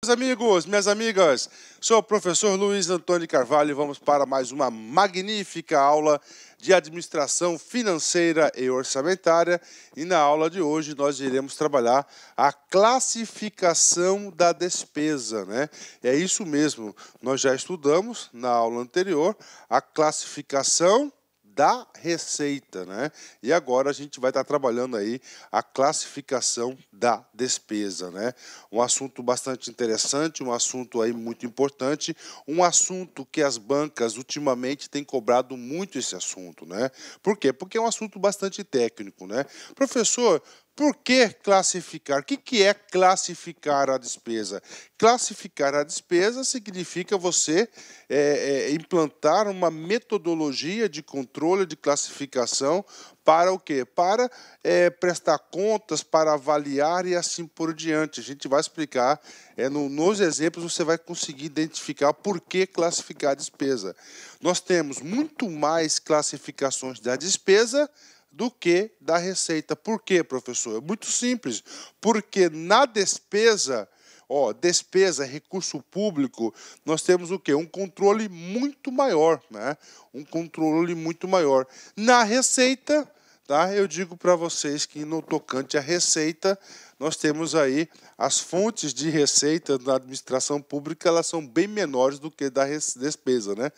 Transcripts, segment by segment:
Meus amigos, minhas amigas, sou o professor Luiz Antônio Carvalho e vamos para mais uma magnífica aula de administração financeira e orçamentária. E na aula de hoje nós iremos trabalhar a classificação da despesa, né? É isso mesmo, nós já estudamos na aula anterior a classificação da receita, né? E agora a gente vai estar trabalhando aí a classificação da despesa, né? Um assunto bastante interessante, um assunto aí muito importante, um assunto que as bancas ultimamente têm cobrado muito esse assunto, né? Por quê? Porque é um assunto bastante técnico, né? Professor, por que classificar? O que é classificar a despesa? Classificar a despesa significa você implantar uma metodologia de controle, de classificação, para o quê? Para prestar contas, para avaliar e assim por diante. A gente vai explicar, nos exemplos você vai conseguir identificar por que classificar a despesa. Nós temos muito mais classificações da despesa do que da receita. Por quê, professor? É muito simples. Porque na despesa, despesa, recurso público, nós temos o quê? Um controle muito maior, né? Um controle muito maior. Na receita, tá? Eu digo para vocês que no tocante à receita, nós temos aí as fontes de receita na administração pública, elas são bem menores do que da despesa, né?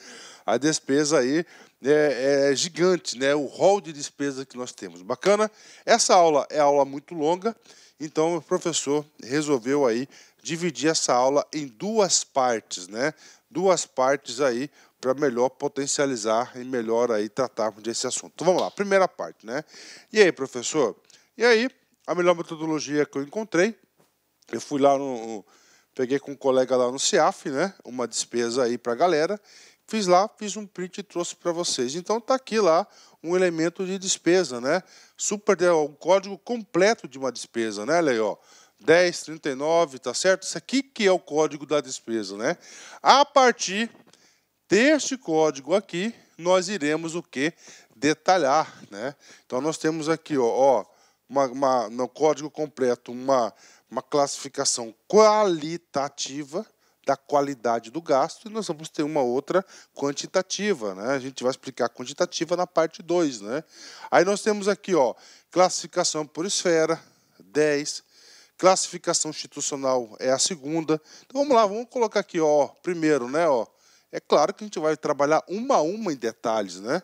A despesa aí é gigante, né? O rol de despesa que nós temos. Bacana? Essa aula é aula muito longa, então o professor resolveu aí dividir essa aula em duas partes, né? Duas partes aí para melhor potencializar e melhor aí tratarmos desse assunto. Então vamos lá, primeira parte, né? E aí, professor? E aí, a melhor metodologia que eu encontrei, eu fui lá peguei com um colega lá no CIAF, né? Uma despesa aí para a galera. Fiz um print e trouxe para vocês. Então está aqui lá um elemento de despesa, né? O código completo de uma despesa, né, Leio? 1039, tá certo? Isso aqui que é o código da despesa, né? A partir deste código aqui, nós iremos o quê? Detalhar, né? Então nós temos aqui, no código completo, uma classificação qualitativa da qualidade do gasto, e nós vamos ter uma outra quantitativa, né? A gente vai explicar a quantitativa na parte 2, né? Aí nós temos aqui, classificação por esfera, 10, classificação institucional é a segunda. Então vamos lá, vamos colocar aqui, primeiro, né, É claro que a gente vai trabalhar uma a uma em detalhes, né?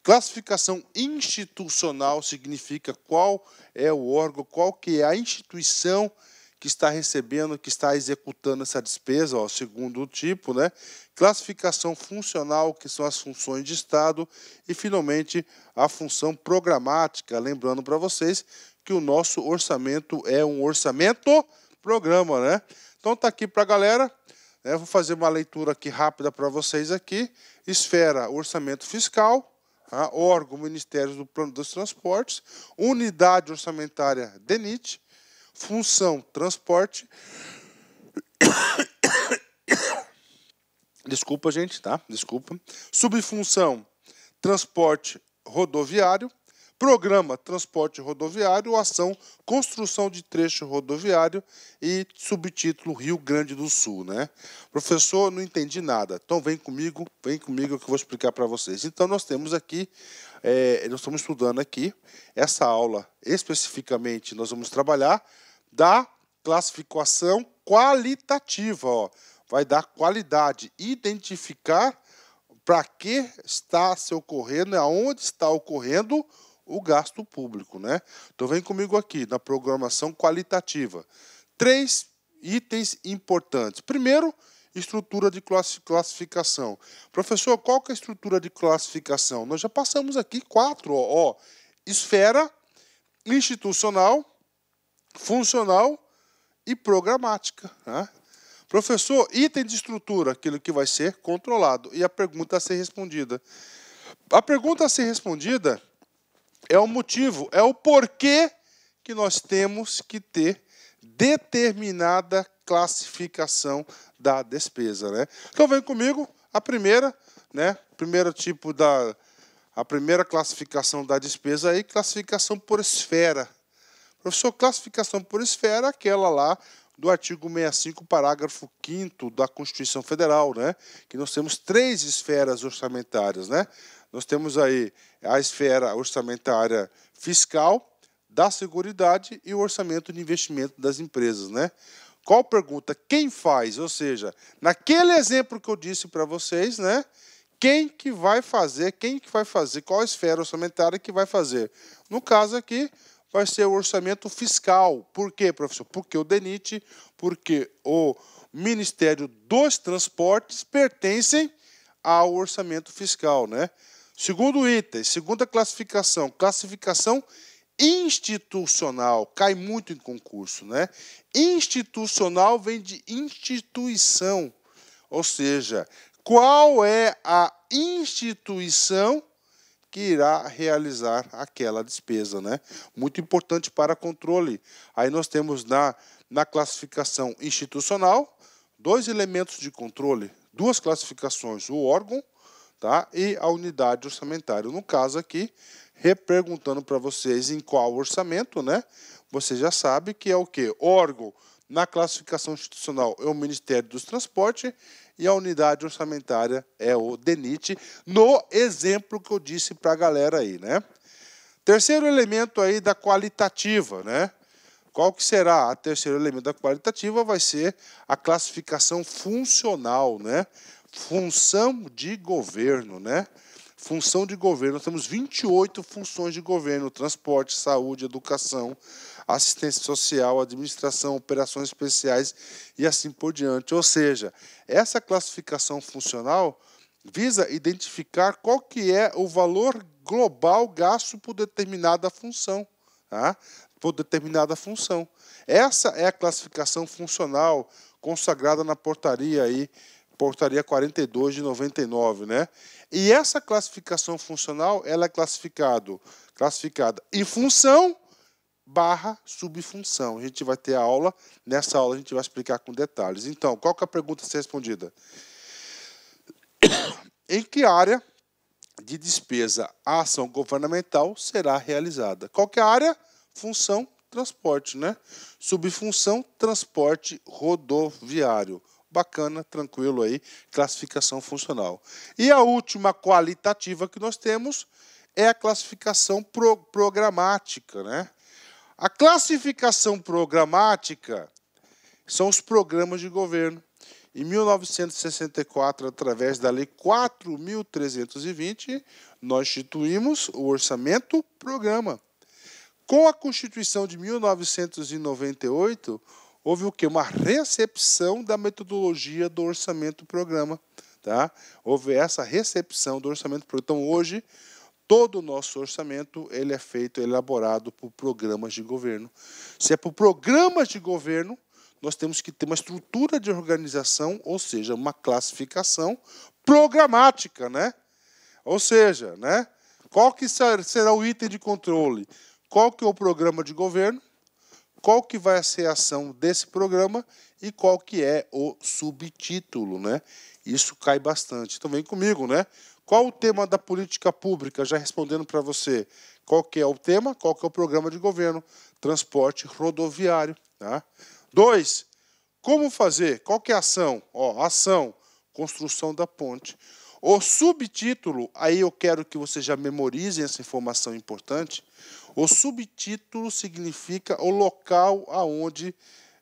Classificação institucional significa qual é o órgão, qual que é a instituição que está recebendo, que está executando essa despesa, segundo o tipo, né? Classificação funcional, que são as funções de Estado, e, finalmente, a função programática, lembrando para vocês que o nosso orçamento é um orçamento-programa, né? Então, está aqui para a galera, né? Vou fazer uma leitura aqui rápida para vocês aqui. Esfera, orçamento fiscal, órgão, Ministério do Plano dos Transportes, unidade orçamentária, DENIT, função, transporte. Desculpa, gente, tá? Desculpa. Subfunção, transporte rodoviário. Programa, transporte rodoviário. Ação, construção de trecho rodoviário. E subtítulo, Rio Grande do Sul, né? Professor, não entendi nada. Então vem comigo que eu vou explicar para vocês. Então nós temos aqui, nós estamos estudando aqui, essa aula especificamente nós vamos trabalhar da classificação qualitativa, vai dar qualidade, identificar para que está se ocorrendo, aonde está ocorrendo o gasto público, né? Então vem comigo aqui na programação qualitativa. 3 itens importantes. Primeiro, estrutura de classificação. Professor, qual que é a estrutura de classificação? Nós já passamos aqui 4, esfera, institucional, funcional e programática, né? Professor, item de estrutura, aquilo que vai ser controlado. E a pergunta a ser respondida. A pergunta a ser respondida é o motivo, é o porquê que nós temos que ter determinada classificação da despesa, né? Então vem comigo, a primeira, né? A primeira classificação da despesa aí, classificação por esfera. Professor, classificação por esfera, aquela lá do artigo 65, parágrafo 5º da Constituição Federal, né? Que nós temos 3 esferas orçamentárias, né? Nós temos aí a esfera orçamentária fiscal, da Seguridade e o orçamento de investimento das empresas, né? Qual pergunta? Quem faz? Ou seja, naquele exemplo que eu disse para vocês, né? Quem que vai fazer? Qual a esfera orçamentária que vai fazer? No caso aqui, vai ser o orçamento fiscal. Por quê, professor? Porque o DENIT, porque o Ministério dos Transportes pertencem ao orçamento fiscal, né? Segundo item, segunda classificação, classificação institucional, cai muito em concurso, né? Institucional vem de instituição, ou seja, qual é a instituição que irá realizar aquela despesa, né? Muito importante para controle. Aí nós temos na classificação institucional 2 elementos de controle, 2 classificações, o órgão, tá? E a unidade orçamentária. No caso aqui, reperguntando para vocês em qual orçamento, né? Você já sabe que é o quê? Órgão na classificação institucional é o Ministério dos Transportes e a unidade orçamentária é o DENIT, no exemplo que eu disse para a galera aí, né? Terceiro elemento aí da qualitativa, né? Qual que será o terceiro elemento da qualitativa? Vai ser a classificação funcional, né? Função de governo, né? Função de governo, nós temos 28 funções de governo: transporte, saúde, educação, assistência social, administração, operações especiais e assim por diante. Ou seja, essa classificação funcional visa identificar qual que é o valor global gasto por determinada função, tá? Por determinada função. Essa é a classificação funcional consagrada na portaria aí, portaria 42 de 99, né? E essa classificação funcional, ela é classificada em função / subfunção. A gente vai ter a aula, nessa aula a gente vai explicar com detalhes. Então, qual que é a pergunta a ser respondida? Em que área de despesa a ação governamental será realizada? Qual que é a área? Função, transporte, né? Subfunção, transporte rodoviário. Bacana, tranquilo aí, classificação funcional. E a última qualitativa que nós temos é a classificação programática, né? A classificação programática são os programas de governo. Em 1964, através da Lei 4.320, nós instituímos o orçamento-programa. Com a Constituição de 1998, houve o quê? Uma recepção da metodologia do orçamento-programa, tá? Houve essa recepção do orçamento-programa. Então, hoje, todo o nosso orçamento ele é feito, elaborado por programas de governo. Se é por programas de governo, nós temos que ter uma estrutura de organização, ou seja, uma classificação programática, né? Ou seja, né? Qual que será o item de controle? Qual que é o programa de governo? Qual que vai ser a ação desse programa e qual que é o subtítulo, né? Isso cai bastante. Então vem comigo, né? Qual o tema da política pública? Já respondendo para você. Qual que é o tema? Qual que é o programa de governo? Transporte rodoviário, tá? 2. Como fazer? Qual que é a ação? Ação, construção da ponte. O subtítulo, aí eu quero que vocês já memorizem essa informação importante. O subtítulo significa o local aonde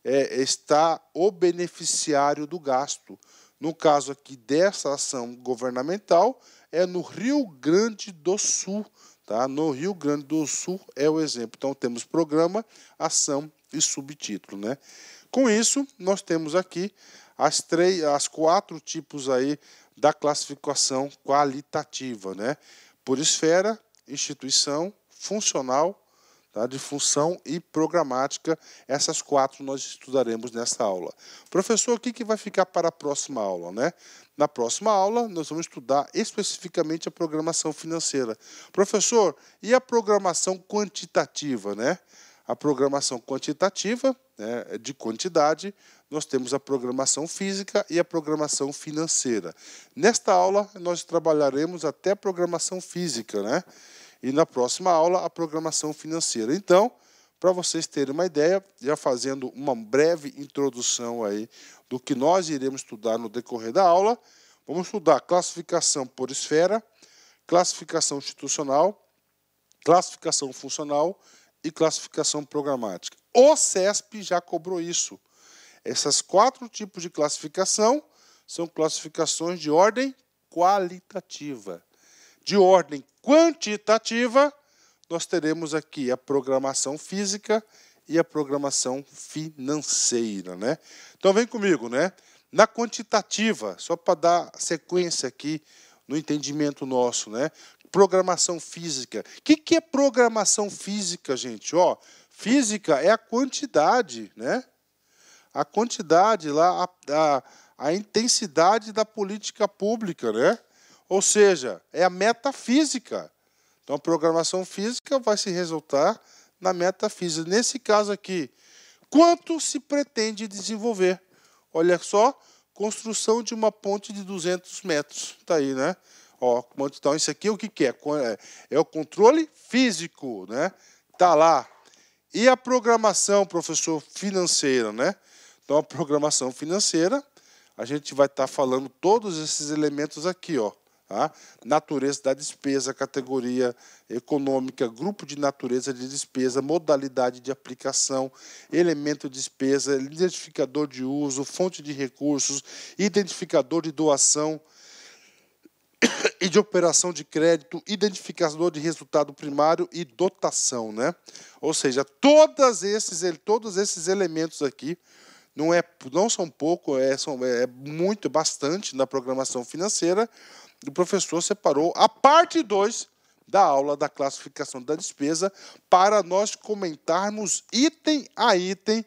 está o beneficiário do gasto. No caso aqui dessa ação governamental, é no Rio Grande do Sul. Tá? No Rio Grande do Sul é o exemplo. Então, temos programa, ação e subtítulo, né? Com isso, nós temos aqui as 4 tipos aí da classificação qualitativa, né? Por esfera, instituição, funcional, tá? De função e programática. Essas 4 nós estudaremos nessa aula. Professor, o que vai ficar para a próxima aula, né? Na próxima aula, nós vamos estudar especificamente a programação financeira. Professor, e a programação quantitativa, né? A programação quantitativa, né, de quantidade, nós temos a programação física e a programação financeira. Nesta aula, nós trabalharemos até a programação física, né? E na próxima aula, a programação financeira. Então, para vocês terem uma ideia, já fazendo uma breve introdução aí do que nós iremos estudar no decorrer da aula. Vamos estudar classificação por esfera, classificação institucional, classificação funcional e classificação programática. O CESP já cobrou isso. Essas 4 tipos de classificação são classificações de ordem qualitativa. De ordem quantitativa, nós teremos aqui a programação física e a programação financeira, né? Então vem comigo, né? Na quantitativa, só para dar sequência aqui no entendimento nosso, né? Programação física. O que é programação física, gente? Ó, física é a quantidade, né? A quantidade lá, a intensidade da política pública, né? Ou seja, é a metafísica. Então, a programação física vai se resultar na metafísica. Nesse caso aqui, quanto se pretende desenvolver? Olha só, construção de uma ponte de 200 metros. Está aí, né? Ó, então, isso aqui o que é? É o controle físico, né? Está lá. E a programação, professor, financeira, né? Então, a programação financeira, a gente vai estar falando todos esses elementos aqui, ó. Tá? Natureza da despesa, categoria econômica, grupo de natureza de despesa, modalidade de aplicação, elemento de despesa, identificador de uso, fonte de recursos, identificador de doação e de operação de crédito, identificador de resultado primário e dotação, né? Ou seja, todos esses elementos aqui não são pouco, é muito, bastante na programação financeira. O professor separou a parte 2 da aula da classificação da despesa para nós comentarmos item a item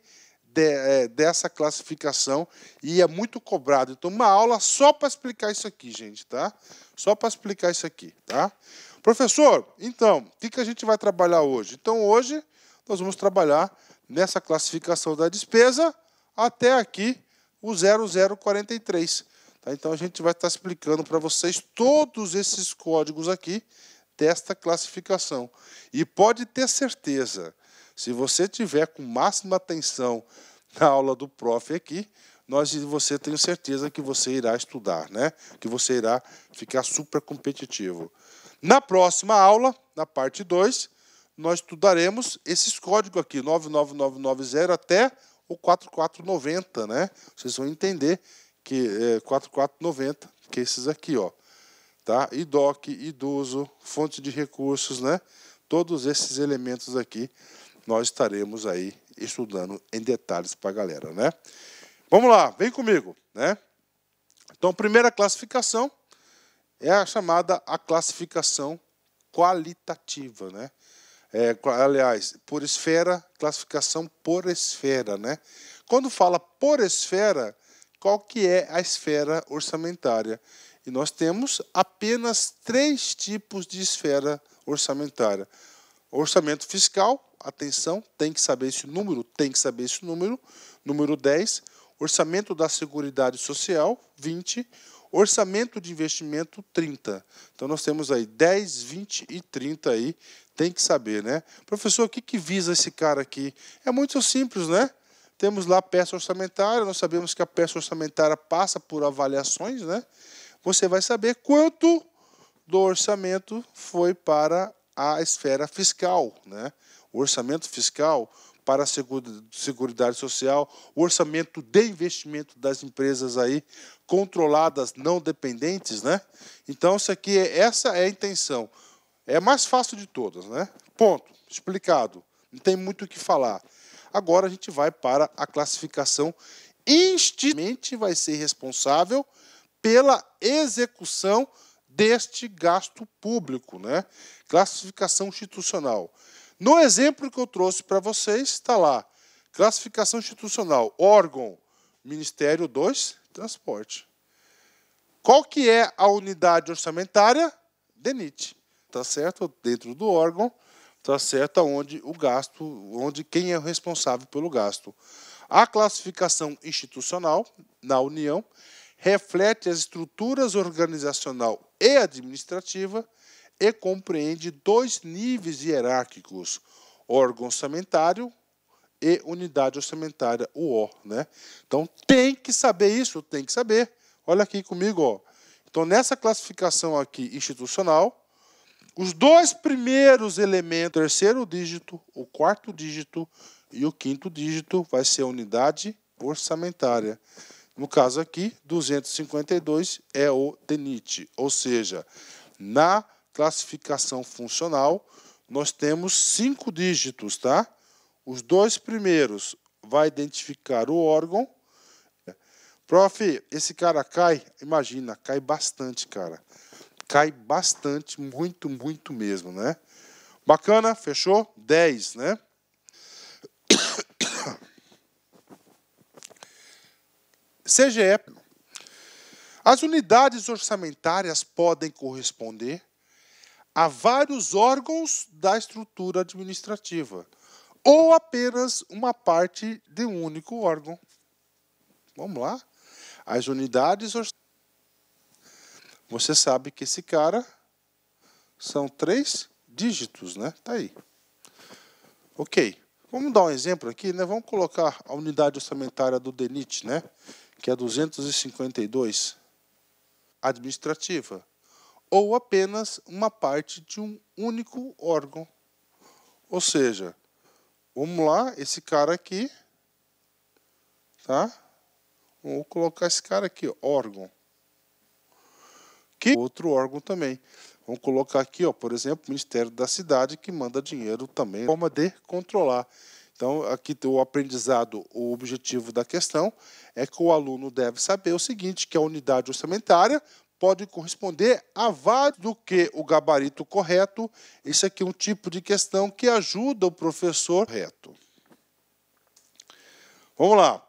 dessa classificação, e é muito cobrado. Então, uma aula só para explicar isso aqui, gente, tá? Só para explicar isso aqui, tá? Professor, então, o que a gente vai trabalhar hoje? Então, hoje nós vamos trabalhar nessa classificação da despesa até aqui o 0043. Tá? Então, a gente vai estar explicando para vocês todos esses códigos aqui desta classificação. E pode ter certeza, se você tiver com máxima atenção na aula do prof aqui, você tenho certeza que você irá estudar, né? Que você irá ficar super competitivo. Na próxima aula, na parte 2, nós estudaremos esses códigos aqui, 99990 até o 4490, né? Vocês vão entender que é 4490, que é esses aqui, ó. Tá? IDOC, idoso, fonte de recursos, né? Todos esses elementos aqui nós estaremos aí estudando em detalhes para a galera, né? Vamos lá, vem comigo, né? Então, a primeira classificação é a chamada classificação qualitativa, né? Aliás, por esfera, classificação por esfera, né? Quando fala por esfera, qual que é a esfera orçamentária? E nós temos apenas 3 tipos de esfera orçamentária. Orçamento fiscal, atenção, tem que saber esse número, número 10. Orçamento da Seguridade Social, 20. Orçamento de investimento, 30. Então, nós temos aí 10, 20 e 30 aí, tem que saber, né? Professor, o que visa esse cara aqui? É muito simples, né? Temos lá a peça orçamentária, nós sabemos que a peça orçamentária passa por avaliações, né? Você vai saber quanto do orçamento foi para a esfera fiscal, né? O orçamento fiscal para a Seguridade Social, o orçamento de investimento das empresas aí controladas, não dependentes, né? Então, essa é a intenção. É a mais fácil de todas, né? Ponto. Explicado. Não tem muito o que falar. Agora a gente vai para a classificação institucionalmente vai ser responsável pela execução deste gasto público, né? Classificação institucional. No exemplo que eu trouxe para vocês, está lá, classificação institucional, órgão, Ministério dos Transportes. Qual que é a unidade orçamentária? DENIT. Tá certo? Dentro do órgão, tá certo? Onde o gasto, quem é o responsável pelo gasto. A classificação institucional, na União, reflete as estruturas organizacional e administrativa e compreende 2 níveis hierárquicos, órgão orçamentário e unidade orçamentária, o O, né? Então, tem que saber isso, tem que saber. Olha aqui comigo, ó. Então, nessa classificação aqui institucional, os dois primeiros elementos, o terceiro dígito, o quarto dígito e o quinto dígito, vai ser a unidade orçamentária. No caso aqui, 252 é o DENIT, ou seja, na classificação funcional, nós temos 5 dígitos, tá? Os dois primeiros vai identificar o órgão. Prof, esse cara cai, imagina, cai bastante, cara. Cai bastante, muito, muito mesmo, né? Bacana, fechou? 10, né? CGE. As unidades orçamentárias podem corresponder a vários órgãos da estrutura administrativa ou apenas uma parte de um único órgão. Vamos lá? As unidades orçamentárias. Você sabe que esse cara são 3 dígitos, né? Tá aí. Ok. Vamos dar um exemplo aqui, né? Vamos colocar a unidade orçamentária do DENIT, né? Que é 252, administrativa, ou apenas uma parte de um único órgão. Ou seja, vamos lá, esse cara aqui, tá? Vou colocar esse cara aqui, órgão. Que outro órgão também. Vamos colocar aqui, ó, por exemplo, o Ministério da Cidade, que manda dinheiro também, forma de controlar. Então, aqui o aprendizado, o objetivo da questão é que o aluno deve saber o seguinte, que a unidade orçamentária pode corresponder a vários do que o gabarito correto. Isso aqui é um tipo de questão que ajuda o professor correto. Vamos lá.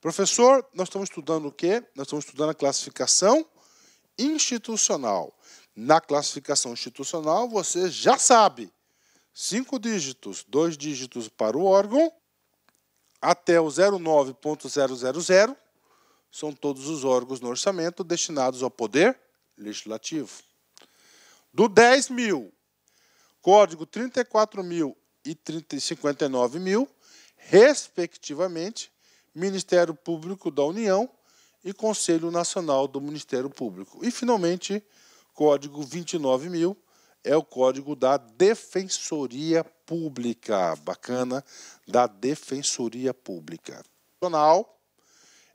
Professor, nós estamos estudando o quê? Nós estamos estudando a classificação institucional. Na classificação institucional, você já sabe, 5 dígitos, 2 dígitos para o órgão, até o 09.000, são todos os órgãos no orçamento destinados ao poder legislativo. Do 10.000, código 34.000 e 59.000, respectivamente, Ministério Público da União e Conselho Nacional do Ministério Público. E, finalmente, código 29.000 é o código da Defensoria Pública. Bacana, da Defensoria Pública.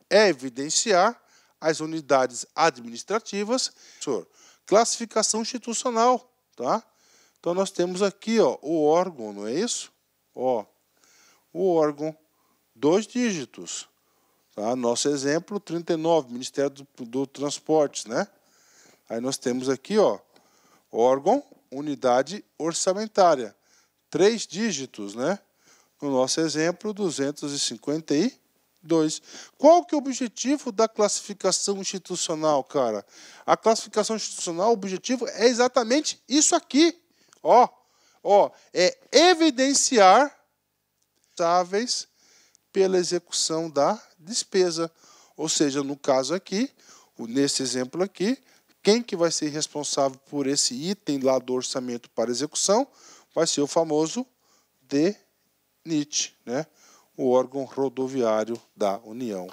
É evidenciar as unidades administrativas. Classificação institucional, tá? Então, nós temos aqui, ó, o órgão, não é isso? Ó, o órgão, 2 dígitos. Tá? Nosso exemplo, 39, Ministério do Transportes, né? Aí nós temos aqui, ó, órgão, unidade orçamentária. 3 dígitos, né? No nosso exemplo, 252. Qual que é o objetivo da classificação institucional, cara? A classificação institucional, o objetivo é exatamente isso aqui. Ó, é evidenciar responsáveis pela execução da despesa. Ou seja, no caso aqui, nesse exemplo aqui, quem que vai ser responsável por esse item lá do orçamento para execução vai ser o famoso DENIT, né? O órgão rodoviário da União.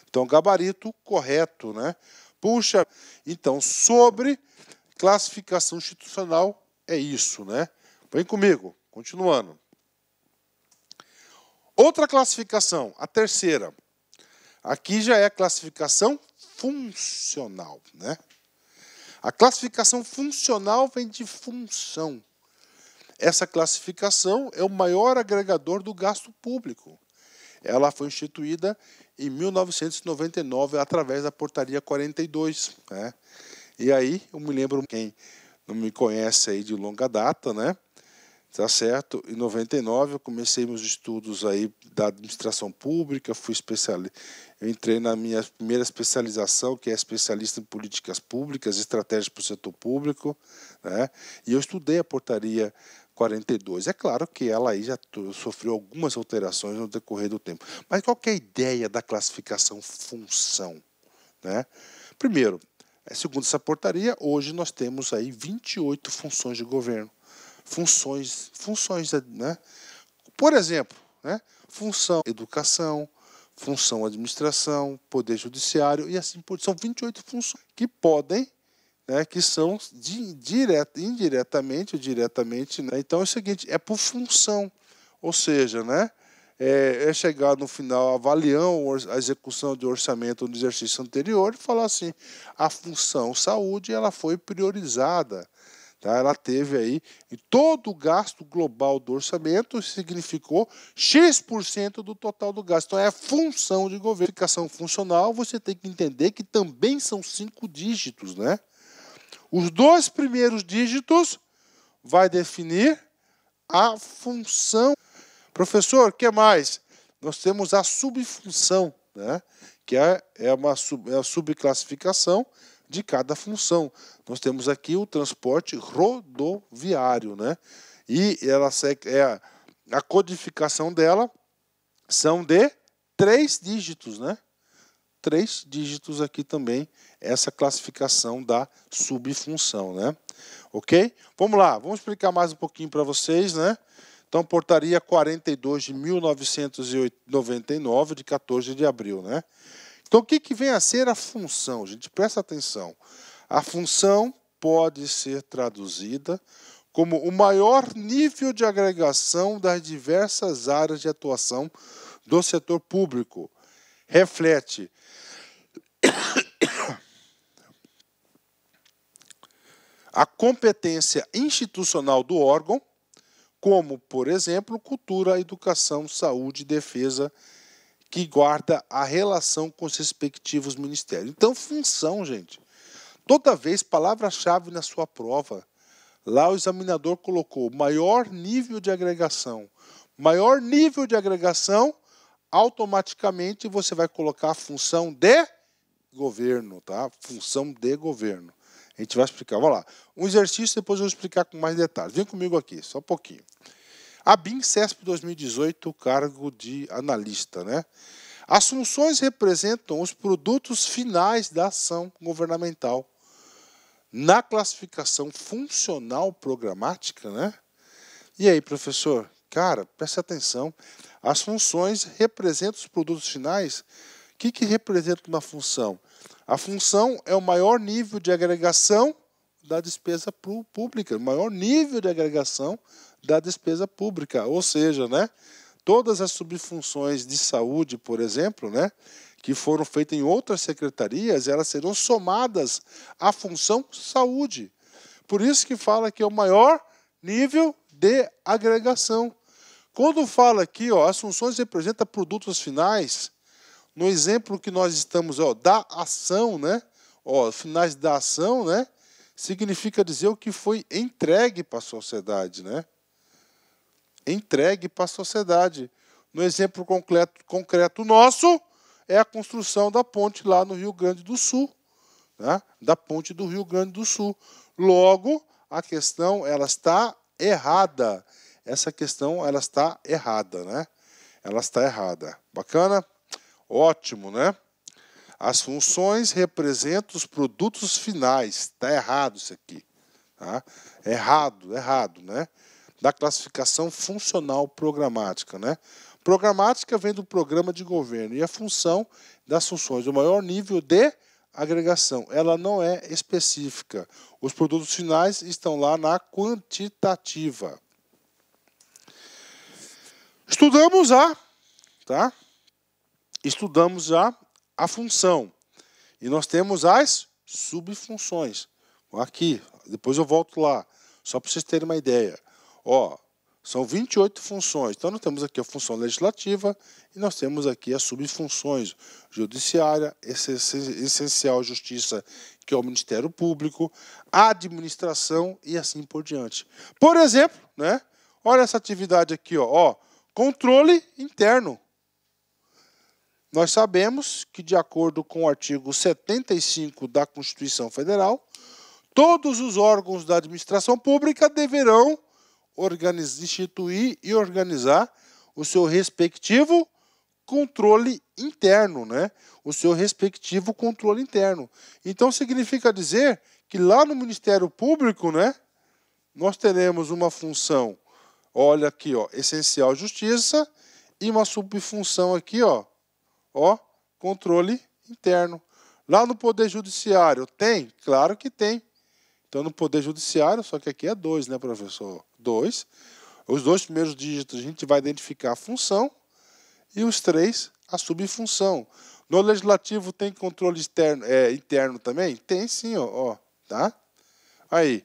Então, gabarito correto, né? Puxa, então, sobre classificação institucional é isso, né? Vem comigo, continuando. Outra classificação, a terceira. Aqui já é a classificação funcional, né? A classificação funcional vem de função. Essa classificação é o maior agregador do gasto público. Ela foi instituída em 1999 através da Portaria 42, né? E aí, eu me lembro, quem não me conhece aí de longa data, né? Tá certo? Em 99 eu comecei meus estudos aí da administração pública, fui especialista, eu entrei na minha primeira especialização, que é especialista em políticas públicas, estratégias para o setor público, né? E eu estudei a Portaria 42. É claro que ela aí já sofreu algumas alterações no decorrer do tempo. Mas qual que é a ideia da classificação função, né? Primeiro, segundo essa portaria, hoje nós temos aí 28 funções de governo. Funções, né? Por exemplo, né, função educação, função administração, poder judiciário e assim por diante. São 28 funções que podem, né, que são indiretamente ou diretamente. Né? Então é o seguinte, é por função. Ou seja, né, é chegar no final avaliando a execução de orçamento no exercício anterior e falar assim, a função saúde ela foi priorizada. Tá? Ela teve aí, e todo o gasto global do orçamento significou X% do total do gasto. Então é a função de governo. Verificação funcional, você tem que entender que também são 5 dígitos. Né? Os 2 primeiros dígitos vai definir a função. Professor, o que mais? Nós temos a subfunção, né? Que é a subclassificação de cada função. Nós temos aqui o transporte rodoviário, né? E ela a codificação dela são de 3 dígitos, né? 3 dígitos aqui também, essa classificação da subfunção, né? Ok? Vamos lá, vamos explicar mais um pouquinho para vocês, né? Então, portaria 42 de 1999, de 14 de abril, né? Então, o que vem a ser a função? Gente, presta atenção. A função pode ser traduzida como o maior nível de agregação das diversas áreas de atuação do setor público. Reflete a competência institucional do órgão, como, por exemplo, cultura, educação, saúde e defesa, que guarda a relação com os respectivos ministérios. Então, função, gente. Toda vez, palavra-chave na sua prova, lá o examinador colocou maior nível de agregação. Maior nível de agregação, automaticamente você vai colocar a função de governo, tá? Função de governo. A gente vai explicar. Vamos lá. Um exercício, depois eu vou explicar com mais detalhes. Vem comigo aqui, só um pouquinho. A BIM-CESP 2018, cargo de analista, né? As funções representam os produtos finais da ação governamental. Na classificação funcional programática, né? E aí, professor? Cara, preste atenção. As funções representam os produtos finais. O que representa uma função? A função é o maior nível de agregação da despesa pública, o maior nível de agregação da despesa pública, ou seja, né, todas as subfunções de saúde, por exemplo, né, que foram feitas em outras secretarias, elas serão somadas à função saúde. Por isso que fala que é o maior nível de agregação. Quando fala aqui, ó, as funções representam produtos finais, no exemplo que nós estamos, ó, da ação, né, ó, finais da ação, né, significa dizer o que foi entregue para a sociedade, né? Entregue para a sociedade. No exemplo concreto nosso, é a construção da ponte lá no Rio Grande do Sul. Né? Da ponte do Rio Grande do Sul. Logo, a questão ela está errada. Essa questão ela está errada. Né? Ela está errada. Bacana? Ótimo, né? As funções representam os produtos finais. Está errado isso aqui. Tá? Errado, né? Da classificação funcional programática, né? Programática vem do programa de governo e a função das funções, o maior nível de agregação. Ela não é específica. Os produtos finais estão lá na quantitativa. Estudamos tá? Estudamos já a função. E nós temos as subfunções. Aqui, depois eu volto lá, só para vocês terem uma ideia. Ó, são 28 funções. Então, nós temos aqui a função legislativa e nós temos aqui as subfunções. Judiciária, essencial justiça, que é o Ministério Público, administração e assim por diante. Por exemplo, né? Olha essa atividade aqui, ó, controle interno. Nós sabemos que, de acordo com o artigo 75 da Constituição Federal, todos os órgãos da administração pública deverão instituir e organizar o seu respectivo controle interno, né? O seu respectivo controle interno. Então, significa dizer que lá no Ministério Público, né, nós teremos uma função, Olha aqui, ó, essencial justiça e uma subfunção aqui, ó, controle interno. Lá no Poder Judiciário tem? Claro que tem. Então, no Poder Judiciário, só que aqui é 2, né, professor? 2. Os 2 primeiros dígitos a gente vai identificar a função e os 3 a subfunção. No Legislativo tem controle interno também? Tem sim, ó, tá? Aí,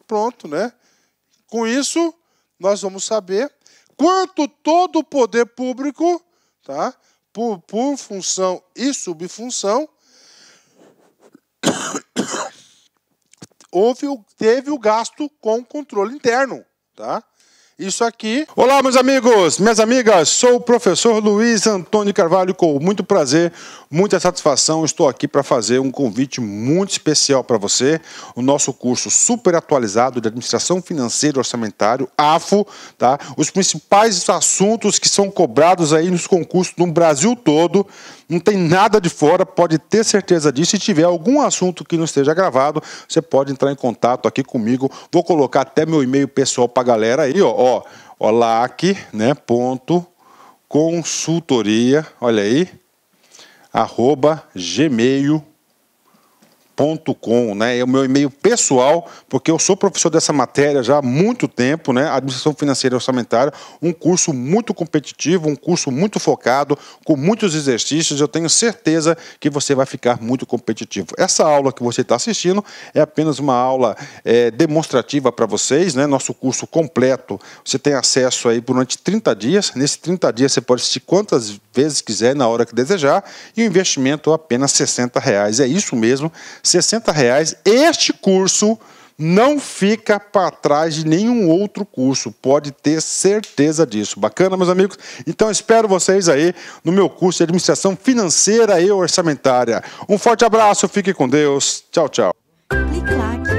pronto, né? Com isso, nós vamos saber quanto todo o poder público, tá? Por função e subfunção, teve o gasto com controle interno, tá? Isso aqui. Olá, meus amigos, minhas amigas, sou o professor Luiz Antônio Carvalho, com muito prazer, muita satisfação, estou aqui para fazer um convite muito especial para você, o nosso curso super atualizado de Administração Financeira e Orçamentário, AFO, tá? Os principais assuntos que são cobrados aí nos concursos no Brasil todo, não tem nada de fora, pode ter certeza disso. Se tiver algum assunto que não esteja gravado, você pode entrar em contato aqui comigo. Vou colocar até meu e-mail pessoal para a galera aí, ó, LAC, né, consultoria, olha aí, @gmail.com, né? É o meu e-mail pessoal, porque eu sou professor dessa matéria já há muito tempo, né? Administração Financeira e Orçamentária, um curso muito competitivo, um curso muito focado, com muitos exercícios. Eu tenho certeza que você vai ficar muito competitivo. Essa aula que você está assistindo é apenas uma aula demonstrativa para vocês, né? Nosso curso completo, você tem acesso aí durante 30 dias. Nesses 30 dias você pode assistir quantas vezes quiser, na hora que desejar, e o investimento é apenas R$60. É isso mesmo, R$60. Este curso não fica para trás de nenhum outro curso, pode ter certeza disso. Bacana, meus amigos? Então espero vocês aí no meu curso de Administração Financeira e Orçamentária. Um forte abraço, fique com Deus. Tchau, tchau. Clique lá.